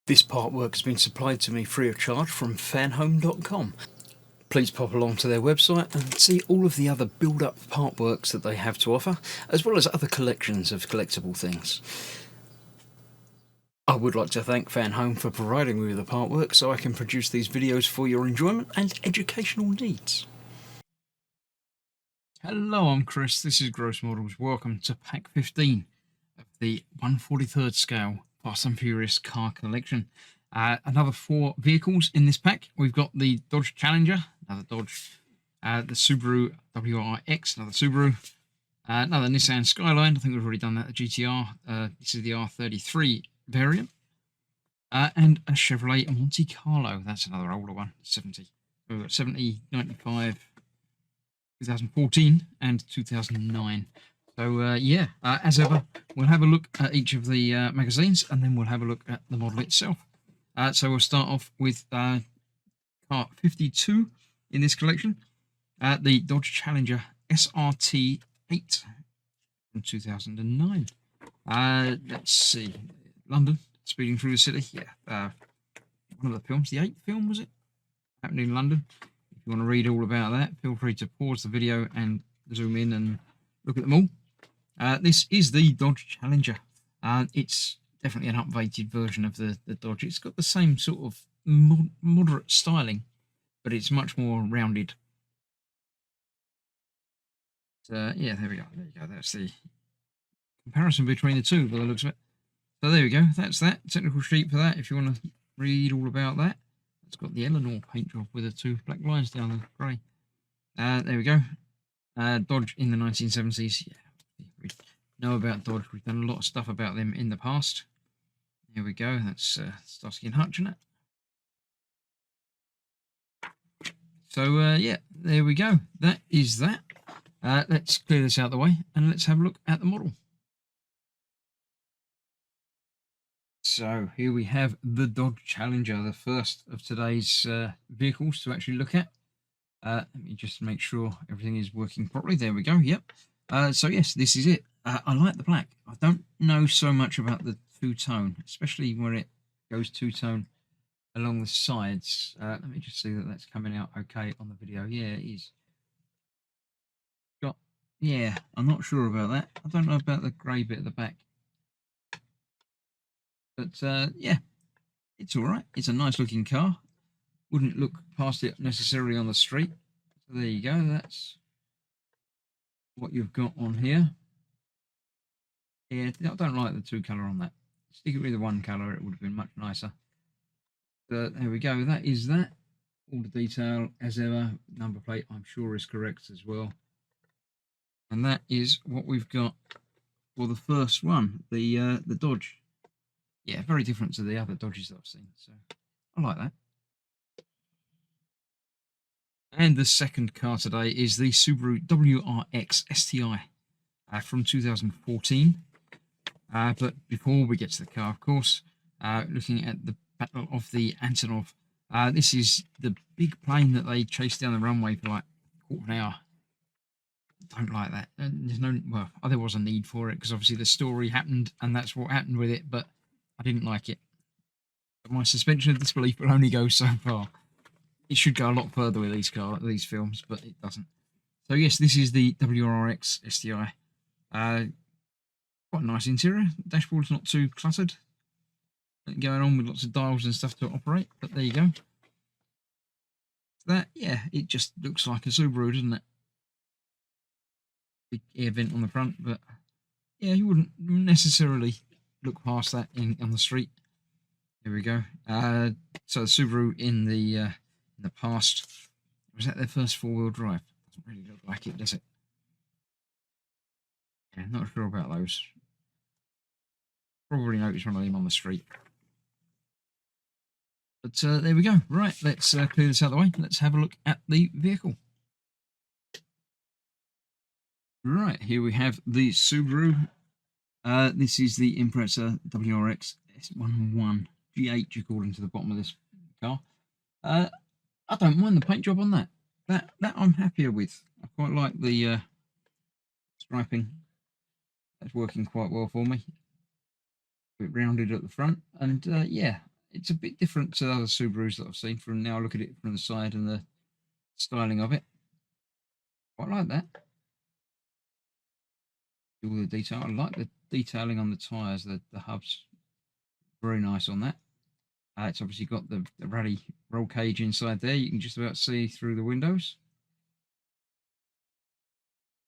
This partwork has been supplied to me free of charge from Fanhome.com. Please pop along to their website and see all of the other build-up partworks that they have to offer, as well as other collections of collectible things. I would like to thank Fanhome for providing me with the partwork so I can produce these videos for your enjoyment and educational needs. Hello, I'm Chris, this is Gross Models. Welcome to pack 15 of the 1/43rd scale Fast and Furious car collection. Another 4 vehicles in this pack. We've got the Dodge Challenger, another Dodge, the Subaru WRX, another Subaru, another Nissan Skyline. I think we've already done that, the GTR. This is the R33 variant, and a Chevrolet Monte Carlo. That's another older one, 70. So we've got 70, 95, 2014 and 2009. So as ever, we'll have a look at each of the magazines, and then we'll have a look at the model itself. So we'll start off with car 52 in this collection, the Dodge Challenger SRT 8 from 2009. Let's see, London, speeding through the city. Yeah, one of the films, the 8th film, was it? Happened in London. If you want to read all about that, feel free to pause the video and zoom in and look at them all. This is the Dodge Challenger. It's definitely an updated version of the Dodge. It's got the same sort of moderate styling, but it's much more rounded. Yeah, there we go. There you go. That's the comparison between the two by the looks of it. So there we go. That's that technical sheet for that. If you want to read all about that, it's got the Eleanor paint job with the 2 black lines down the grey. There we go. Dodge in the 1970s. Yeah, we know about Dodge. We've done a lot of stuff about them in the past. Here we go. That's Starsky and Hutch, isn't it? So yeah, there we go. That is that. Let's clear this out of the way and let's have a look at the model. So here we have the Dodge Challenger, the first of today's vehicles to actually look at. Let me just make sure everything is working properly. There we go. Yep. So yes, this is it. I like the black. I don't know so much about the two-tone, especially when it goes two-tone along the sides. Let me just see that that's coming out okay on the video. Yeah, it is. Yeah, I'm not sure about that. I don't know about the grey bit at the back. But yeah, it's all right. It's a nice looking car. Wouldn't look past it necessarily on the street. So there you go. That's what you've got on here. Yeah, I don't like the 2 colour on that. Stick it with the 1 colour, it would have been much nicer. But there we go. That is that. All the detail as ever. Number plate, I'm sure, is correct as well. And that is what we've got for the first one, the Dodge. Yeah, very different to the other Dodges that I've seen. So I like that. And the second car today is the Subaru WRX STI from 2014. But before we get to the car, of course, looking at the Battle of the Antonov. This is the big plane that they chased down the runway for like a quarter of an hour. Don't like that. There's no, well, there was a need for it because obviously the story happened and that's what happened with it, but I didn't like it. But my suspension of disbelief will only go so far. It should go a lot further with these films, but it doesn't. So yes, this is the WRX STI. Quite a nice interior. The dashboard's not too cluttered. Going on with lots of dials and stuff to operate, but there you go. That, yeah, it just looks like a Subaru, doesn't it? Big air vent on the front, but yeah, you wouldn't necessarily look past that on the street. Here we go. So the Subaru in the past, was that their first 4-wheel drive? Doesn't really look like it, does it? Yeah, not sure about those. Probably noticed one of them on the street. But there we go. Right, let's clear this out of the way. Let's have a look at the vehicle. Right, here we have the Subaru. This is the Impreza WRX S11 GH, according to the bottom of this car. I don't mind the paint job on that. That I'm happier with. I quite like the striping. That's working quite well for me. A bit rounded at the front, and yeah, it's a bit different to other Subarus that I've seen from now. Look at it from the side and the styling of it. Quite like that. All the detail. I like the detailing on the tyres, the hubs. Very nice on that. It's obviously got the rally roll cage inside there. You can just about see through the windows.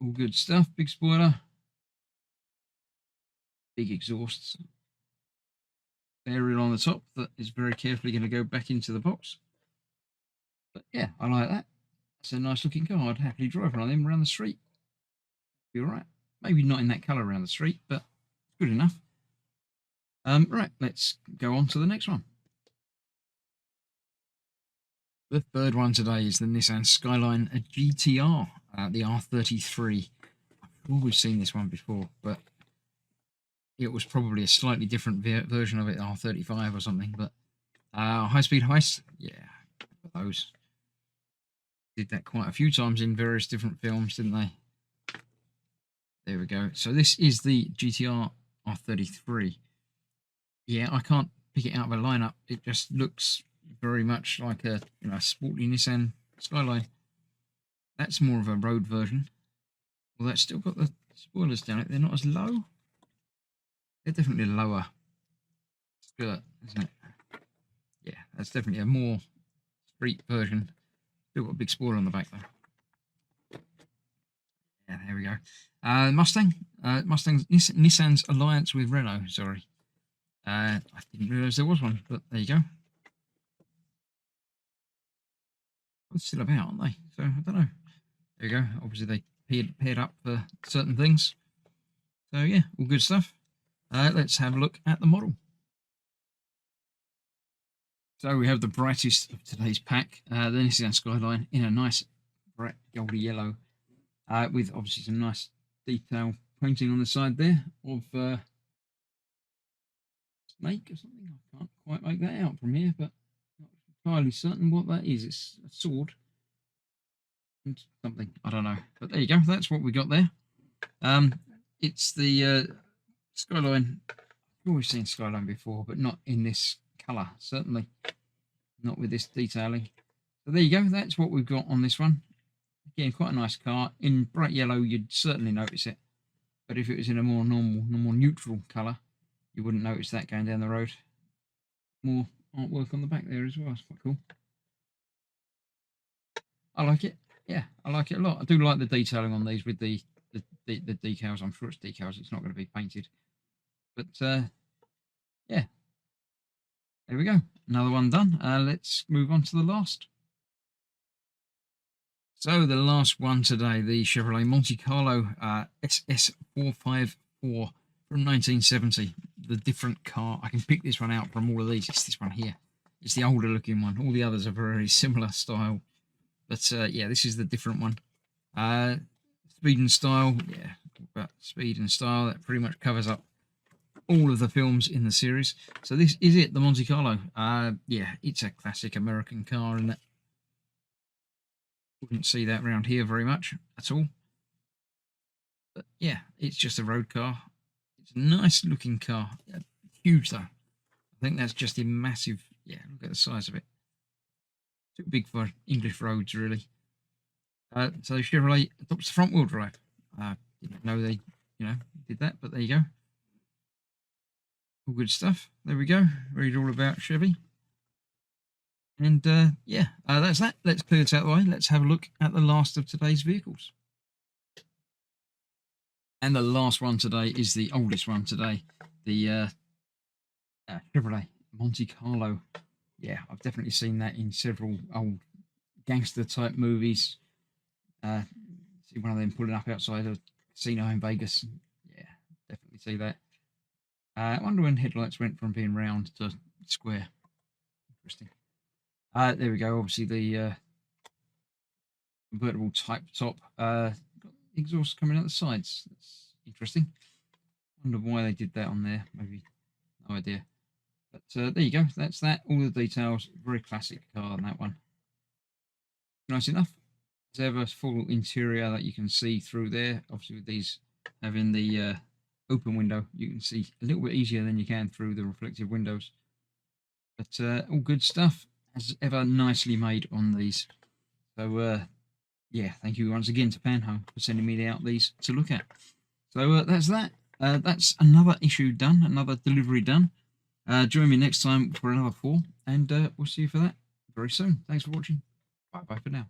All good stuff. Big spoiler. Big exhausts. Aerial on the top that is very carefully going to go back into the box. But yeah, I like that. It's a nice looking car. I'd happily drive one of them around the street. Be all right. Maybe not in that colour around the street, but it's good enough. Right, let's go on to the next one. The third one today is the Nissan Skyline GTR, the R33. I'm sure we've seen this one before, but it was probably a slightly different version of it, R35 or something. But High Speed Heist, yeah, those did that quite a few times in various different films, didn't they? There we go. So this is the GTR R33. Yeah, I can't pick it out of a lineup. It just looks very much like a sporty Nissan Skyline. That's more of a road version. Well, that's still got the spoilers down it. They're not as low. They're definitely lower skirt, isn't it? Yeah, that's definitely a more street version. Still got a big spoiler on the back though. Yeah, there we go. Mustang. Nissan's alliance with Renault. Sorry. I didn't realise there was one, but there you go. They're still about, aren't they? So I don't know. There you go. Obviously they paired up for certain things. So yeah, all good stuff. Let's have a look at the model. So we have the brightest of today's pack, the Nissan Skyline in a nice bright goldy yellow, with obviously some nice detail painting on the side there of snake or something. I can't quite make that out from here, but not entirely certain what that is. It's a sword and something. I don't know. But there you go. That's what we got there. It's the Skyline. I've always seen Skyline before, but not in this colour. Certainly not with this detailing. So there you go. That's what we've got on this one. Again, quite a nice car. In bright yellow, you'd certainly notice it. But if it was in a more neutral colour, you wouldn't notice that going down the road. More artwork on the back there as well. It's quite cool. I like it. Yeah, I like it a lot. I do like the detailing on these with the decals. I'm sure it's decals. It's not going to be painted. But yeah, there we go. Another one done. Let's move on to the last. So the last one today, the Chevrolet Monte Carlo SS454 from 1970. The different car. I can pick this one out from all of these. It's this one here. It's the older looking one. All the others are very similar style. But yeah, this is the different one. Speed and style. Yeah, about speed and style. That pretty much covers up all of the films in the series. So this is it, the Monte Carlo. Yeah, it's a classic American car, and wouldn't see that around here very much at all. But yeah, it's just a road car. It's a nice looking car. Huge though. I think that's just a massive. Yeah, look at the size of it. Too big for English roads, really. So Chevrolet adopts front wheel drive. Didn't know they, did that, but there you go. All good stuff. There we go. Read all about Chevy. And yeah, that's that. Let's clear this out of the way. Let's have a look at the last of today's vehicles. And the last one today is the oldest one today, the Chevrolet Monte Carlo. Yeah, I've definitely seen that in several old gangster type movies. See one of them pulling up outside a casino in Vegas. Yeah, definitely see that. I wonder when headlights went from being round to square. Interesting. There we go. Obviously the convertible type top. Got exhaust coming out the sides. That's interesting. Wonder why they did that on there. Maybe no idea. But there you go. That's that. All the details. Very classic car on that one. Nice enough. There's ever full interior that you can see through there. Obviously with these having the open window, you can see a little bit easier than you can through the reflective windows. But all good stuff, as ever, nicely made on these. So yeah, thank you once again to Fanhome for sending me out these to look at. So that's that. That's another issue done, another delivery done. Join me next time for another 4, and we'll see you for that very soon. Thanks for watching. Bye bye for now.